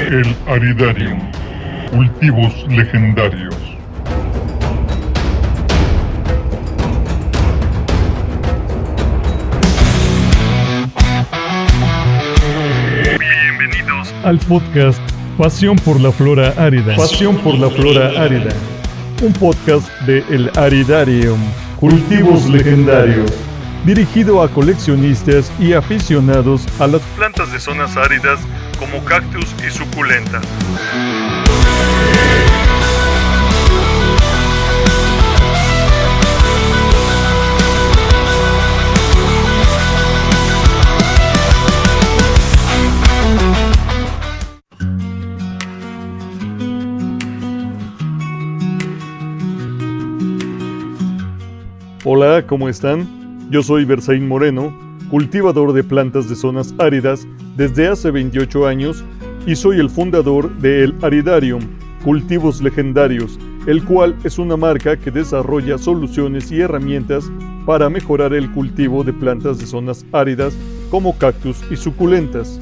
El Aridarium. Cultivos legendarios. Bienvenidos al podcast Pasión por la Flora Árida. Pasión por la Flora Árida. Un podcast de El Aridarium. Cultivos legendarios. Dirigido a coleccionistas y aficionados a las plantas de zonas áridas como cactus y suculentas. Hola, ¿cómo están? Yo soy Berzaín Moreno, cultivador de plantas de zonas áridas desde hace 28 años y soy el fundador de El Aridarium, Cultivos Legendarios, el cual es una marca que desarrolla soluciones y herramientas para mejorar el cultivo de plantas de zonas áridas como cactus y suculentas.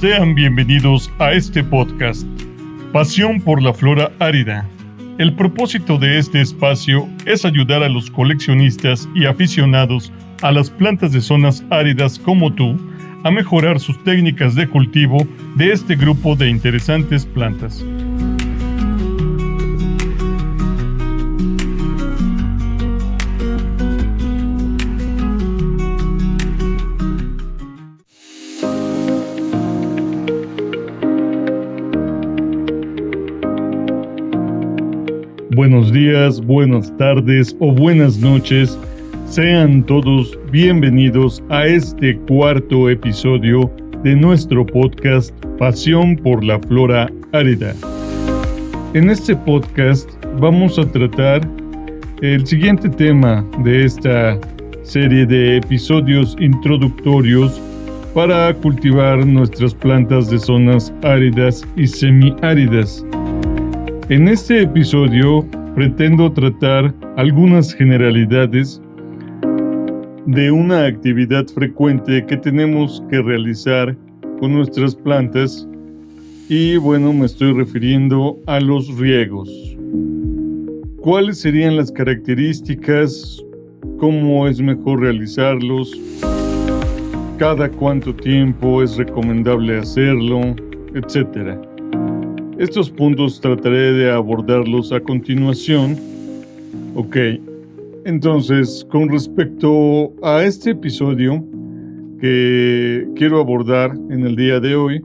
Sean bienvenidos a este podcast, Pasión por la Flora Árida. El propósito de este espacio es ayudar a los coleccionistas y aficionados a las plantas de zonas áridas como tú a mejorar sus técnicas de cultivo de este grupo de interesantes plantas. Buenos días, buenas tardes o buenas noches. Sean todos bienvenidos a este cuarto episodio de nuestro podcast Pasión por la Flora Árida. En este podcast vamos a tratar el siguiente tema de esta serie de episodios introductorios para cultivar nuestras plantas de zonas áridas y semiáridas. En este episodio pretendo tratar algunas generalidades de una actividad frecuente que tenemos que realizar con nuestras plantas y bueno, me estoy refiriendo a los riegos. ¿Cuáles serían las características? ¿Cómo es mejor realizarlos? ¿Cada cuánto tiempo es recomendable hacerlo? Etcétera. Estos puntos trataré de abordarlos a continuación. Ok, entonces, con respecto a este episodio que quiero abordar en el día de hoy,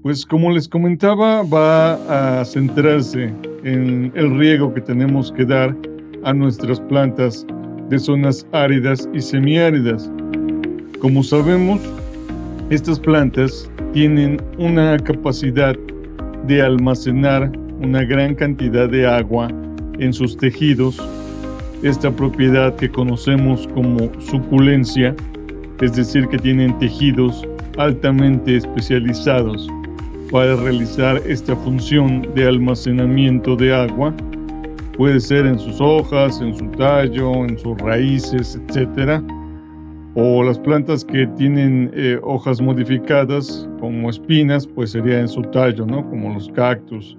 pues como les comentaba, va a centrarse en el riego que tenemos que dar a nuestras plantas de zonas áridas y semiáridas. Como sabemos, estas plantas tienen una capacidad de almacenar una gran cantidad de agua en sus tejidos, esta propiedad que conocemos como suculencia, es decir, que tienen tejidos altamente especializados para realizar esta función de almacenamiento de agua. Puede ser en sus hojas, en su tallo, en sus raíces, etc. O las plantas que tienen hojas modificadas como espinas, pues sería en su tallo, ¿no? Como los cactus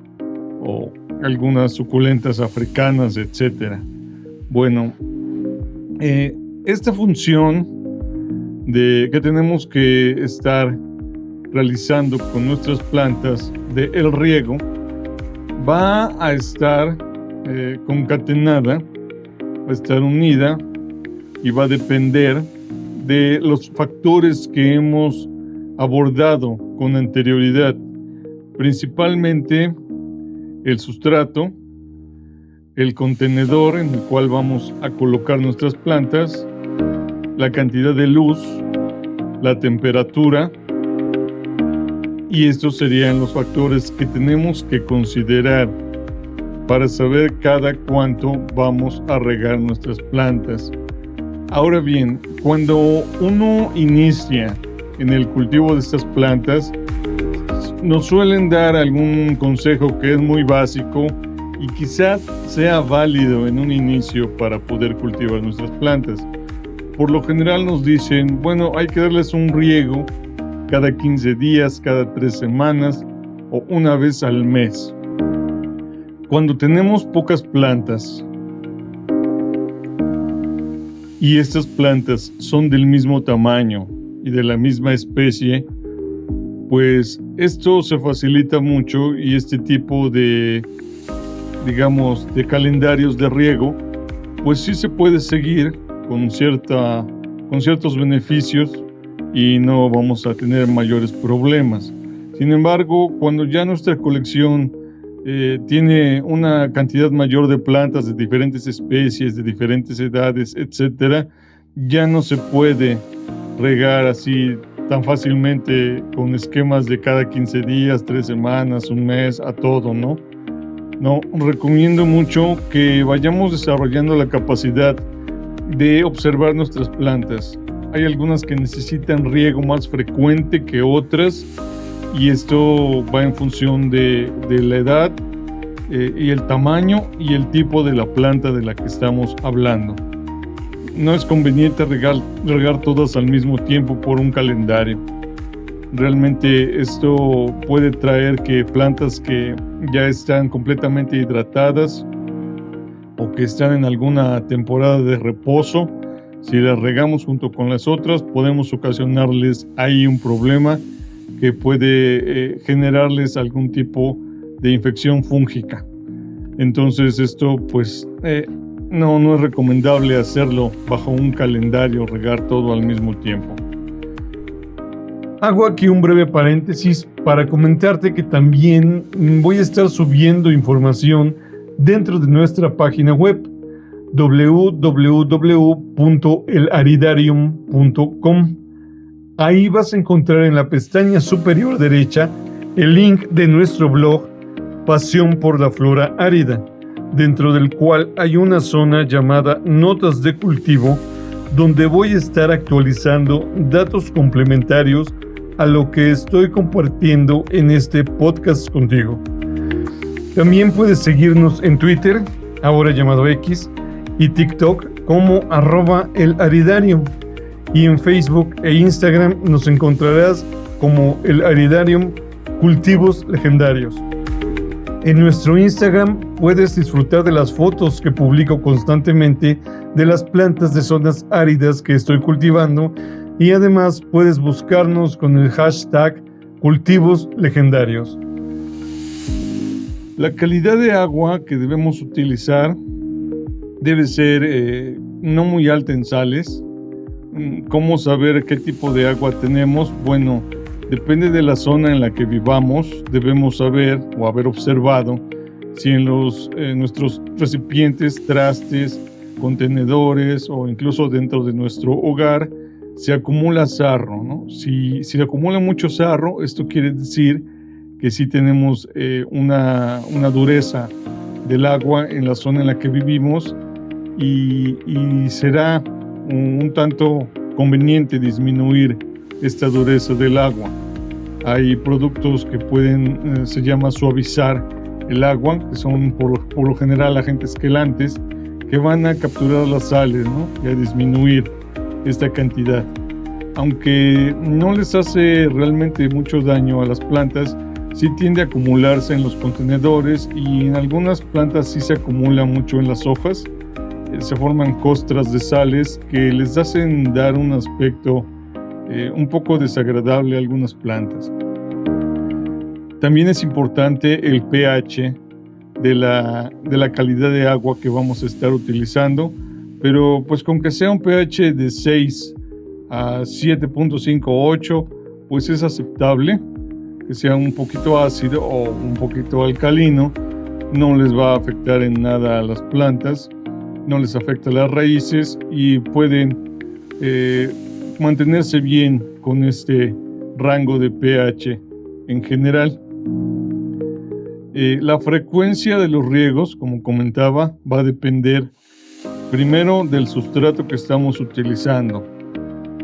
o algunas suculentas africanas, etc. Bueno, esta función que tenemos que estar realizando con nuestras plantas de el riego va a estar concatenada, va a estar unida y va a depender de los factores que hemos abordado con anterioridad, principalmente el sustrato, el contenedor en el cual vamos a colocar nuestras plantas, la cantidad de luz, la temperatura, y estos serían los factores que tenemos que considerar para saber cada cuánto vamos a regar nuestras plantas. Ahora bien, cuando uno inicia en el cultivo de estas plantas, nos suelen dar algún consejo que es muy básico y quizás sea válido en un inicio para poder cultivar nuestras plantas. por lo general nos dicen, bueno, hay que darles un riego cada 15 días, cada 3 semanas o una vez al mes. Cuando tenemos pocas plantas y estas plantas son del mismo tamaño y de la misma especie, pues esto se facilita mucho y este tipo de, digamos, de calendarios de riego, pues sí se puede seguir con ciertos beneficios y no vamos a tener mayores problemas. Sin embargo, cuando ya nuestra colección tiene una cantidad mayor de plantas de diferentes especies, de diferentes edades, etcétera, ya no se puede regar así tan fácilmente con esquemas de cada 15 días, 3 semanas, un mes, a todo, ¿no? No, recomiendo mucho que vayamos desarrollando la capacidad de observar nuestras plantas. Hay algunas que necesitan riego más frecuente que otras y esto va en función de la edad y el tamaño y el tipo de la planta de la que estamos hablando. No es conveniente regar todas al mismo tiempo por un calendario. Realmente esto puede traer que plantas que ya están completamente hidratadas o que están en alguna temporada de reposo, si las regamos junto con las otras, podemos ocasionarles ahí un problema que puede generarles algún tipo de infección fúngica. Entonces esto pues no es recomendable hacerlo bajo un calendario, regar todo al mismo tiempo. Hago aquí un breve paréntesis para comentarte que también voy a estar subiendo información dentro de nuestra página web www.elaridarium.com. Ahí vas a encontrar en la pestaña superior derecha el link de nuestro blog Pasión por la Flora Árida, dentro del cual hay una zona llamada Notas de Cultivo, donde voy a estar actualizando datos complementarios a lo que estoy compartiendo en este podcast contigo. También puedes seguirnos en Twitter, ahora llamado X, y TikTok como @elaridarium, y en Facebook e Instagram nos encontrarás como El Aridarium Cultivos Legendarios. En nuestro Instagram puedes disfrutar de las fotos que publico constantemente de las plantas de zonas áridas que estoy cultivando, y además puedes buscarnos con el hashtag Cultivos Legendarios. La calidad de agua que debemos utilizar debe ser no muy alta en sales. ¿Cómo saber qué tipo de agua tenemos? Bueno, depende de la zona en la que vivamos. Debemos saber o haber observado si en nuestros recipientes, trastes, contenedores o incluso dentro de nuestro hogar se acumula sarro, ¿no? Si se acumula mucho sarro, esto quiere decir que sí tenemos una dureza del agua en la zona en la que vivimos y será un tanto conveniente disminuir esta dureza del agua. Hay productos que pueden, se llama suavizar el agua, que son por lo general agentes quelantes, que van a capturar las sales, ¿no? Y a disminuir esta cantidad. Aunque no les hace realmente mucho daño a las plantas, sí tiende a acumularse en los contenedores y en algunas plantas sí se acumula mucho en las hojas. Se forman costras de sales que les hacen dar un aspecto un poco desagradable a algunas plantas. También es importante el pH de la calidad de agua que vamos a estar utilizando, pero pues con que sea un pH de 6 a 7.5 o 8, pues es aceptable. Que sea un poquito ácido o un poquito alcalino, no les va a afectar en nada a las plantas, no les afecta a las raíces y pueden mantenerse bien con este rango de pH en general. La frecuencia de los riegos, como comentaba, va a depender primero del sustrato que estamos utilizando.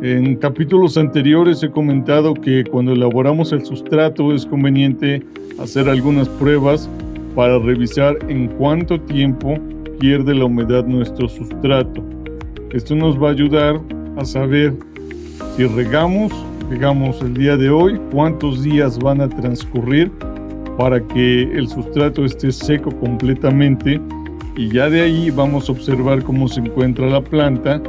En capítulos anteriores he comentado que cuando elaboramos el sustrato es conveniente hacer algunas pruebas para revisar en cuánto tiempo pierde la humedad nuestro sustrato. Esto nos va a ayudar a saber si regamos, digamos, el día de hoy, cuántos días van a transcurrir para que el sustrato esté seco completamente, y ya de ahí vamos a observar cómo se encuentra la planta,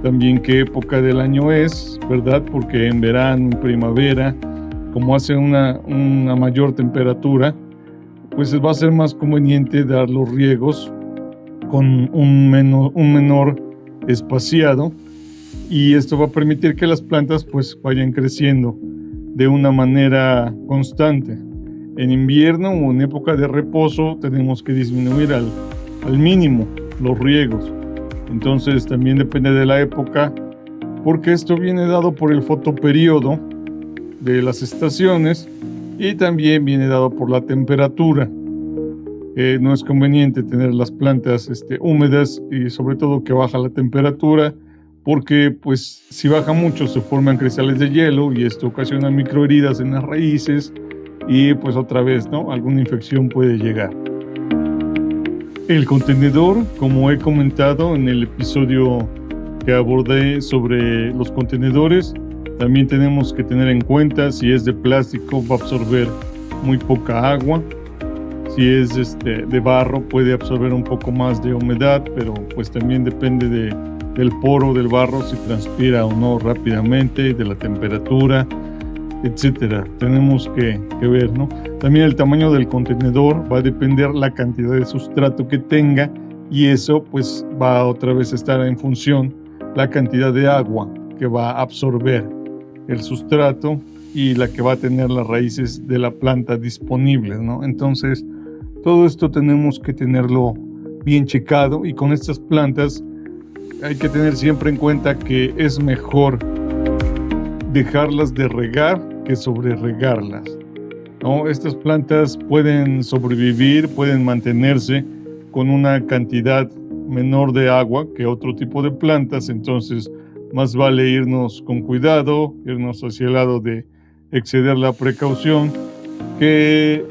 también qué época del año es, ¿verdad? Porque en verano, en primavera, como hace una mayor temperatura, pues va a ser más conveniente dar los riegos con un menor espaciado, y esto va a permitir que las plantas pues vayan creciendo de una manera constante. En invierno o en época de reposo tenemos que disminuir al mínimo los riegos. Entonces también depende de la época, porque esto viene dado por el fotoperíodo de las estaciones y también viene dado por la temperatura. No es conveniente tener las plantas húmedas, y sobre todo que baja la temperatura, porque pues si baja mucho se forman cristales de hielo y esto ocasiona microheridas en las raíces y pues otra vez, ¿no?, alguna infección puede llegar. El contenedor, como he comentado en el episodio que abordé sobre los contenedores, también tenemos que tener en cuenta si es de plástico va a absorber muy poca agua. Si es de barro puede absorber un poco más de humedad, pero pues también depende del poro del barro, si transpira o no rápidamente, de la temperatura, etcétera. Tenemos que ver, ¿no? También el tamaño del contenedor va a depender la cantidad de sustrato que tenga, y eso pues va otra vez a estar en función la cantidad de agua que va a absorber el sustrato y la que va a tener las raíces de la planta disponibles, ¿no? Entonces todo esto tenemos que tenerlo bien checado, y con estas plantas hay que tener siempre en cuenta que es mejor dejarlas de regar que sobre regarlas, ¿no? Estas plantas pueden sobrevivir, pueden mantenerse con una cantidad menor de agua que otro tipo de plantas, entonces más vale irnos con cuidado, irnos hacia el lado de exceder la precaución que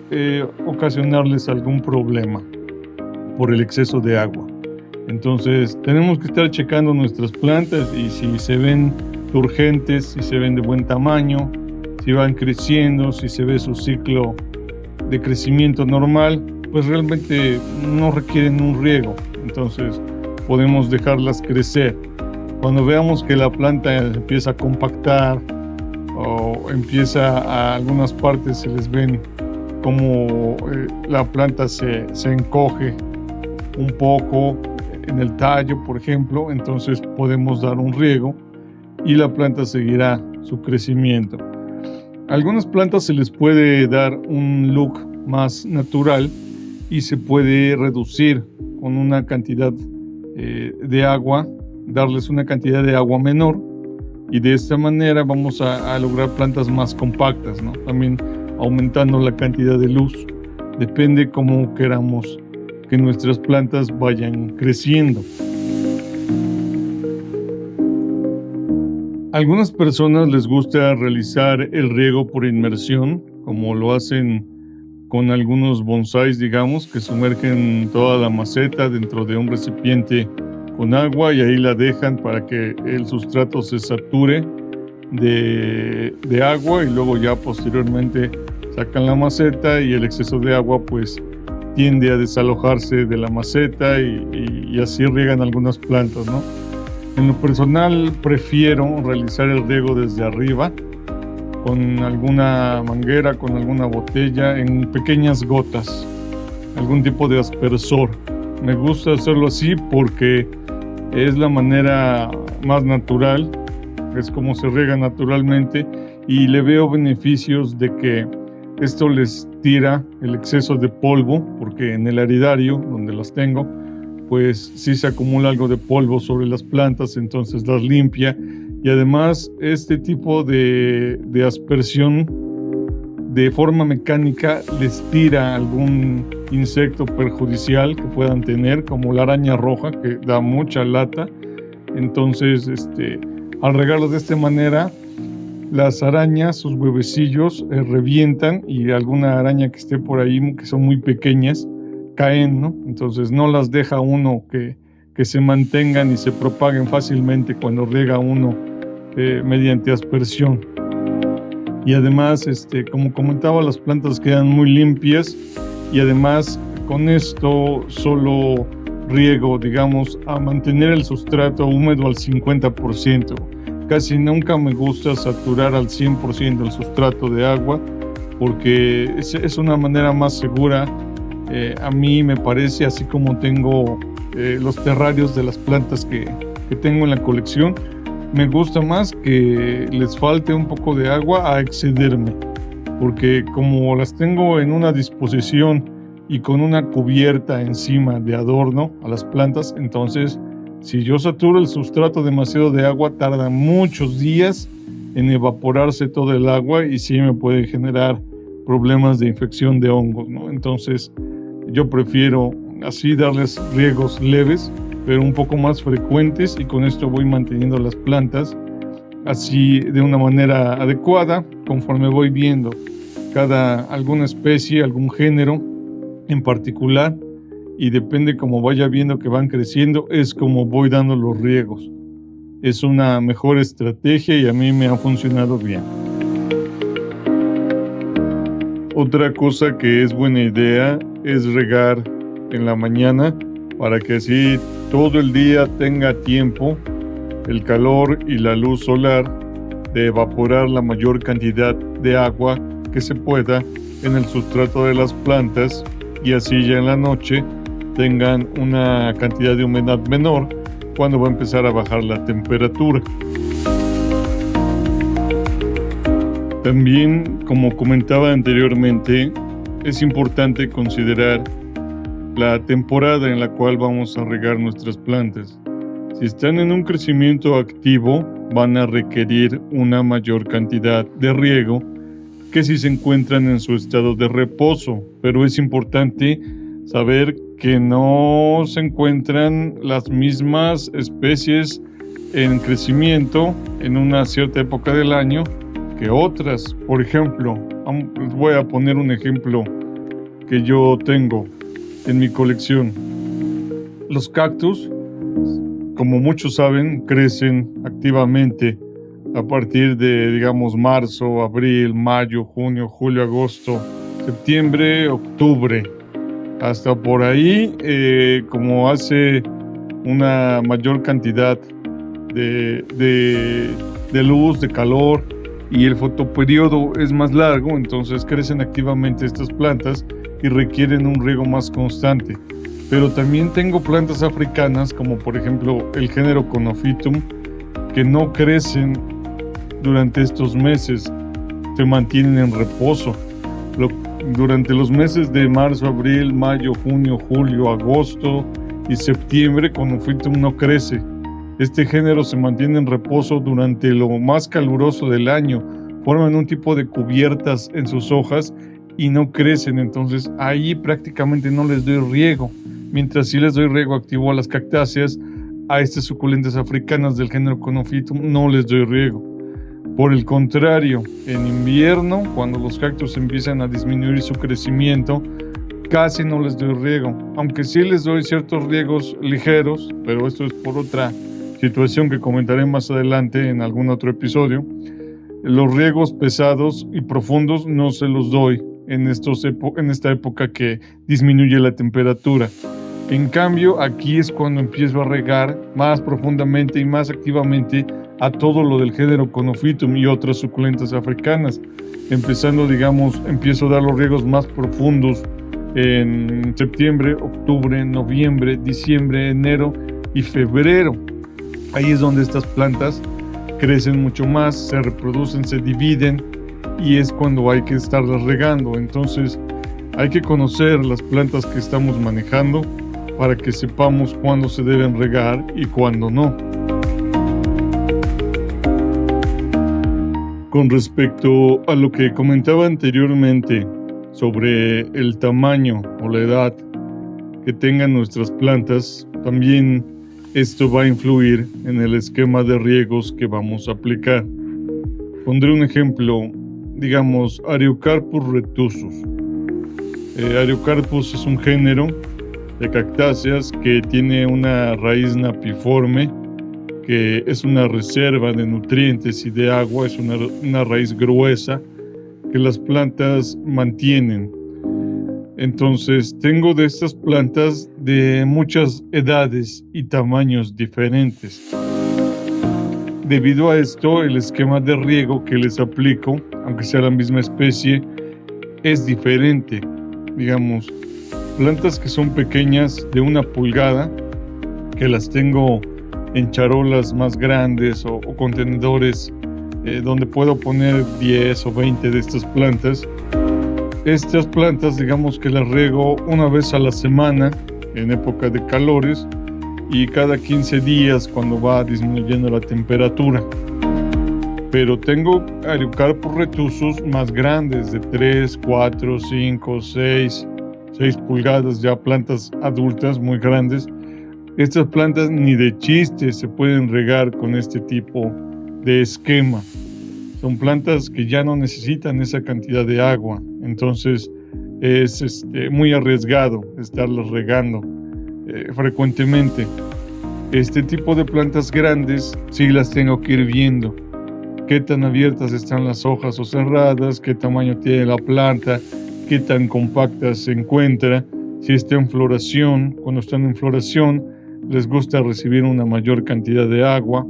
ocasionarles algún problema por el exceso de agua. Entonces tenemos que estar checando nuestras plantas, y si se ven urgentes, si se ven de buen tamaño, si van creciendo, si se ve su ciclo de crecimiento normal, pues realmente no requieren un riego, entonces podemos dejarlas crecer. Cuando veamos que la planta empieza a compactar o empieza a algunas partes se les ven como la planta se encoge un poco en el tallo, por ejemplo, entonces podemos dar un riego y la planta seguirá su crecimiento. A algunas plantas se les puede dar un look más natural y se puede reducir con una cantidad de agua, darles una cantidad de agua menor, y de esta manera vamos a lograr plantas más compactas, ¿no? También aumentando la cantidad de luz. Depende cómo queramos que nuestras plantas vayan creciendo. A algunas personas les gusta realizar el riego por inmersión, como lo hacen con algunos bonsáis, digamos, que sumergen toda la maceta dentro de un recipiente con agua y ahí la dejan para que el sustrato se sature de agua, y luego ya posteriormente sacan la maceta y el exceso de agua pues tiende a desalojarse de la maceta y así riegan algunas plantas, ¿no? En lo personal prefiero realizar el riego desde arriba con alguna manguera, con alguna botella, en pequeñas gotas, algún tipo de aspersor. Me gusta hacerlo así porque es la manera más natural, es como se riega naturalmente, y le veo beneficios de que esto les tira el exceso de polvo, porque en el aridario donde las tengo pues sí se acumula algo de polvo sobre las plantas, entonces las limpia, y además este tipo de aspersión de forma mecánica les tira algún insecto perjudicial que puedan tener, como la araña roja, que da mucha lata. Entonces al regarlos de esta manera, las arañas, sus huevecillos revientan, y alguna araña que esté por ahí, que son muy pequeñas, caen, ¿no? Entonces no las deja uno que que se mantengan y se propaguen fácilmente cuando riega uno mediante aspersión. Y además, como comentaba, las plantas quedan muy limpias y además con esto solo riego, digamos, a mantener el sustrato húmedo al 50%. Casi nunca me gusta saturar al 100% el sustrato de agua porque es una manera más segura. A mí me parece, así como tengo los terrarios de las plantas que tengo en la colección, me gusta más que les falte un poco de agua a excederme, porque como las tengo en una disposición y con una cubierta encima de adorno a las plantas, entonces si yo saturo el sustrato demasiado de agua, tarda muchos días en evaporarse todo el agua y sí me puede generar problemas de infección de hongos, ¿no? Entonces yo prefiero así darles riegos leves, pero un poco más frecuentes, y con esto voy manteniendo las plantas así de una manera adecuada conforme voy viendo alguna especie, algún género en particular, y depende como vaya viendo que van creciendo, es como voy dando los riegos. Es una mejor estrategia y a mí me ha funcionado bien. Otra cosa que es buena idea es regar en la mañana para que así todo el día tenga tiempo el calor y la luz solar de evaporar la mayor cantidad de agua que se pueda en el sustrato de las plantas, y así ya en la noche tengan una cantidad de humedad menor cuando va a empezar a bajar la temperatura. También, como comentaba anteriormente, es importante considerar la temporada en la cual vamos a regar nuestras plantas. Si están en un crecimiento activo, van a requerir una mayor cantidad de riego que si se encuentran en su estado de reposo, pero es importante saber que no se encuentran las mismas especies en crecimiento en una cierta época del año que otras. Por ejemplo, les voy a poner un ejemplo que yo tengo en mi colección. Los cactus, como muchos saben, crecen activamente a partir de, digamos, marzo, abril, mayo, junio, julio, agosto, septiembre, octubre. Hasta por ahí, como hace una mayor cantidad de luz, de calor, y el fotoperiodo es más largo, entonces crecen activamente estas plantas y requieren un riego más constante. Pero también tengo plantas africanas, como por ejemplo el género Conophytum, que no crecen durante estos meses, se mantienen en reposo. Durante los meses de marzo, abril, mayo, junio, julio, agosto y septiembre, Conophytum no crece. Este género se mantiene en reposo durante lo más caluroso del año, forman un tipo de cubiertas en sus hojas y no crecen, entonces ahí prácticamente no les doy riego, mientras sí les doy riego activo a las cactáceas. A estas suculentas africanas del género Conophytum no les doy riego. Por el contrario, en invierno, cuando los cactus empiezan a disminuir su crecimiento, casi no les doy riego, aunque sí les doy ciertos riegos ligeros, pero esto es por otra situación que comentaré más adelante en algún otro episodio. Los riegos pesados y profundos no se los doy en esta época que disminuye la temperatura. En cambio, aquí es cuando empiezo a regar más profundamente y más activamente a todo lo del género Conophytum y otras suculentas africanas. Empiezo a dar los riegos más profundos en septiembre, octubre, noviembre, diciembre, enero y febrero. Ahí es donde estas plantas crecen mucho más, se reproducen, se dividen, y es cuando hay que estarlas regando. Entonces hay que conocer las plantas que estamos manejando para que sepamos cuándo se deben regar y cuándo no. Con respecto a lo que comentaba anteriormente sobre el tamaño o la edad que tengan nuestras plantas, también esto va a influir en el esquema de riegos que vamos a aplicar. Pondré un ejemplo, digamos, Ariocarpus retusus. Ariocarpus es un género de cactáceas que tiene una raíz napiforme, que es una reserva de nutrientes y de agua, es una raíz gruesa que las plantas mantienen. Entonces tengo de estas plantas de muchas edades y tamaños diferentes. Debido a esto, el esquema de riego que les aplico, aunque sea la misma especie, es diferente. Digamos, plantas que son pequeñas de 1 pulgada, que las tengo en charolas más grandes o contenedores donde puedo poner 10 o 20 de estas plantas. Estas plantas, digamos que las riego una vez a la semana en época de calores y cada 15 días cuando va disminuyendo la temperatura. Pero tengo Araucarpus retusus más grandes de 3, 4, 5, 6 pulgadas, ya plantas adultas muy grandes. Estas plantas ni de chiste se pueden regar con este tipo de esquema. Son plantas que ya no necesitan esa cantidad de agua, entonces es muy arriesgado estarlas regando frecuentemente. Este tipo de plantas grandes sí las tengo que ir viendo. Qué tan abiertas están las hojas o cerradas, qué tamaño tiene la planta, qué tan compacta se encuentra, si está en floración. Cuando están en floración les gusta recibir una mayor cantidad de agua,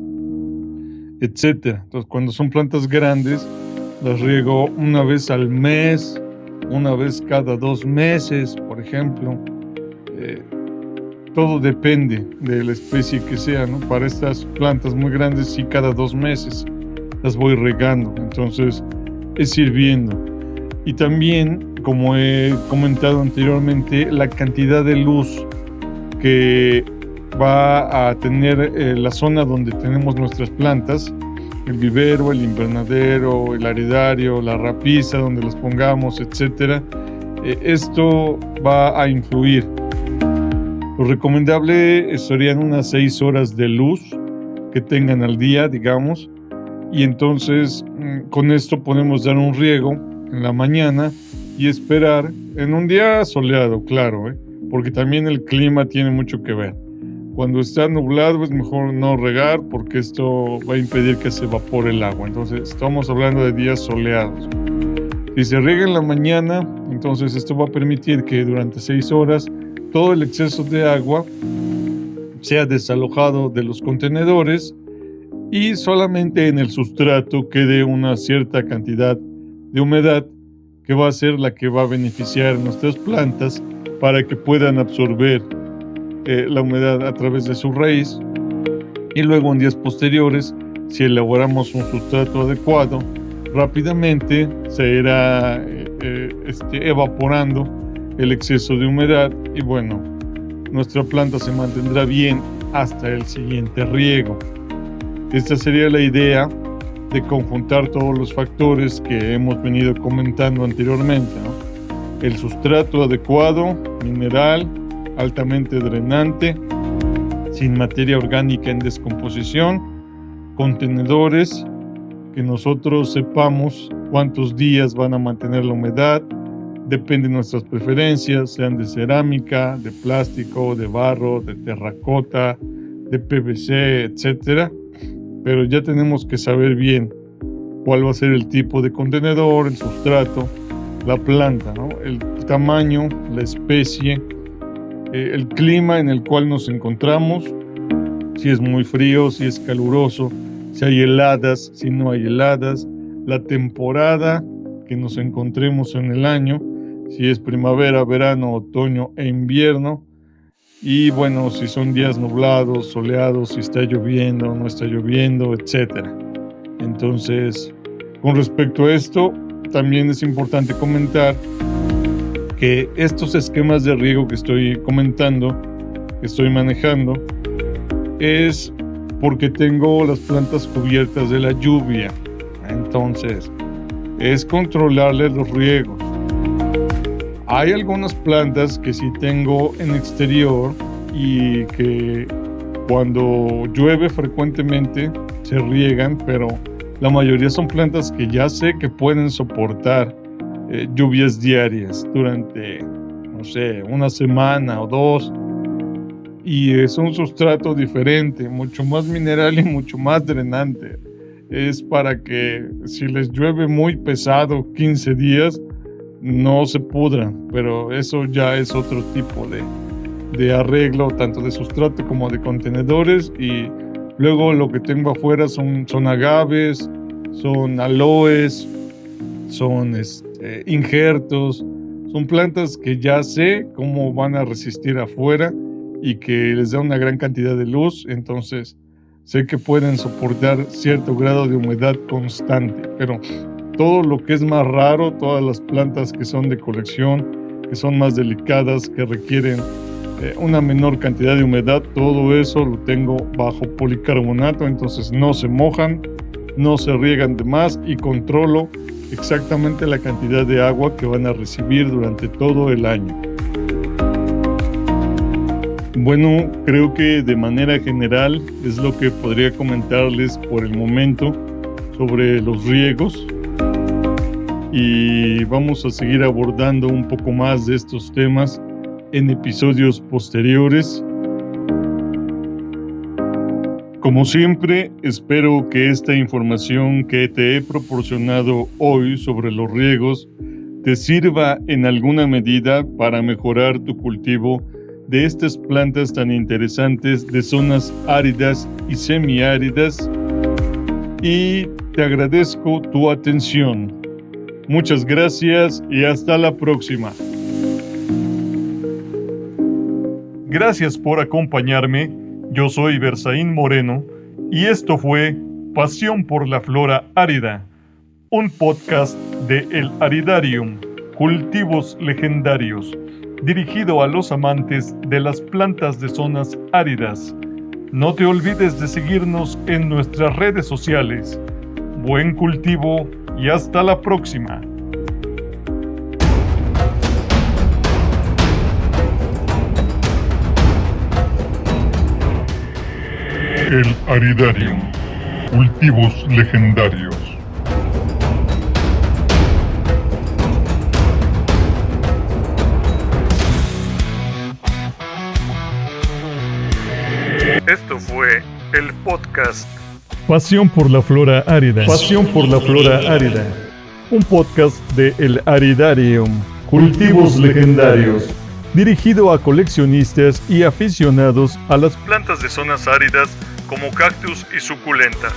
etcétera. Entonces, cuando son plantas grandes, las riego una vez al mes, una vez cada 2 meses, por ejemplo. Todo depende de la especie que sea, ¿no? Para estas plantas muy grandes, sí, cada 2 meses las voy regando. Entonces, es ir viendo. Y también, como he comentado anteriormente, la cantidad de luz que va a tener la zona donde tenemos nuestras plantas, el vivero, el invernadero, el aredario, la rapisa donde las pongamos, etcétera. Esto va a influir. Lo recomendable serían unas 6 horas de luz que tengan al día, digamos, y entonces con esto podemos dar un riego en la mañana y esperar en un día soleado, claro, porque también el clima tiene mucho que ver. Cuando está nublado es mejor no regar porque esto va a impedir que se evapore el agua. Entonces estamos hablando de días soleados. Si se riega en la mañana, entonces esto va a permitir que durante 6 horas todo el exceso de agua sea desalojado de los contenedores y solamente en el sustrato quede una cierta cantidad de humedad que va a ser la que va a beneficiar a nuestras plantas para que puedan absorber la humedad a través de su raíz. Y luego en días posteriores, si elaboramos un sustrato adecuado, rápidamente se irá evaporando el exceso de humedad y bueno, nuestra planta se mantendrá bien hasta el siguiente riego. Esta sería la idea de conjuntar todos los factores que hemos venido comentando anteriormente, ¿no? El sustrato adecuado, mineral, altamente drenante, sin materia orgánica en descomposición, contenedores que nosotros sepamos cuántos días van a mantener la humedad, depende de nuestras preferencias, sean de cerámica, de plástico, de barro, de terracota, de PVC, etcétera. Pero ya tenemos que saber bien cuál va a ser el tipo de contenedor, el sustrato, la planta, ¿no? El tamaño, la especie, el clima en el cual nos encontramos, si es muy frío, si es caluroso, si hay heladas, si no hay heladas, la temporada que nos encontremos en el año, si es primavera, verano, otoño e invierno, y bueno, si son días nublados, soleados, si está lloviendo, no está lloviendo, etcétera. Entonces, con respecto a esto, también es importante comentar que estos esquemas de riego que estoy comentando, que estoy manejando, es porque tengo las plantas cubiertas de la lluvia. Entonces, es controlarle los riegos. Hay algunas plantas que sí tengo en exterior y que cuando llueve frecuentemente se riegan, pero la mayoría son plantas que ya sé que pueden soportar lluvias diarias durante, no sé, 1 semana o 2. y es un sustrato diferente, mucho más mineral y mucho más drenante. Es para que si les llueve muy pesado 15 días, no se pudran, pero eso ya es otro tipo de arreglo, tanto de sustrato como de contenedores. Y luego lo que tengo afuera son agaves, son aloes, son injertos, son plantas que ya sé cómo van a resistir afuera y que les da una gran cantidad de luz, entonces sé que pueden soportar cierto grado de humedad constante. Pero todo lo que es más raro, todas las plantas que son de colección, que son más delicadas, que requieren una menor cantidad de humedad, todo eso lo tengo bajo policarbonato, entonces no se mojan, no se riegan de más y controlo exactamente la cantidad de agua que van a recibir durante todo el año. Bueno, creo que de manera general es lo que podría comentarles por el momento sobre los riegos, y vamos a seguir abordando un poco más de estos temas en episodios posteriores. Como siempre, espero que esta información que te he proporcionado hoy sobre los riegos te sirva en alguna medida para mejorar tu cultivo de estas plantas tan interesantes de zonas áridas y semiáridas, y te agradezco tu atención. Muchas gracias y hasta la próxima. Gracias por acompañarme. Yo soy Berzaín Moreno y esto fue Pasión por la Flora Árida, un podcast de El Aridarium, Cultivos Legendarios, dirigido a los amantes de las plantas de zonas áridas. No te olvides de seguirnos en nuestras redes sociales. Buen cultivo y hasta la próxima. El Aridarium, Cultivos Legendarios. Esto fue el podcast Pasión por la Flora Árida. Pasión por la Flora Árida. Un podcast de El Aridarium, Cultivos Legendarios, dirigido a coleccionistas y aficionados a las plantas de zonas áridas como cactus y suculentas.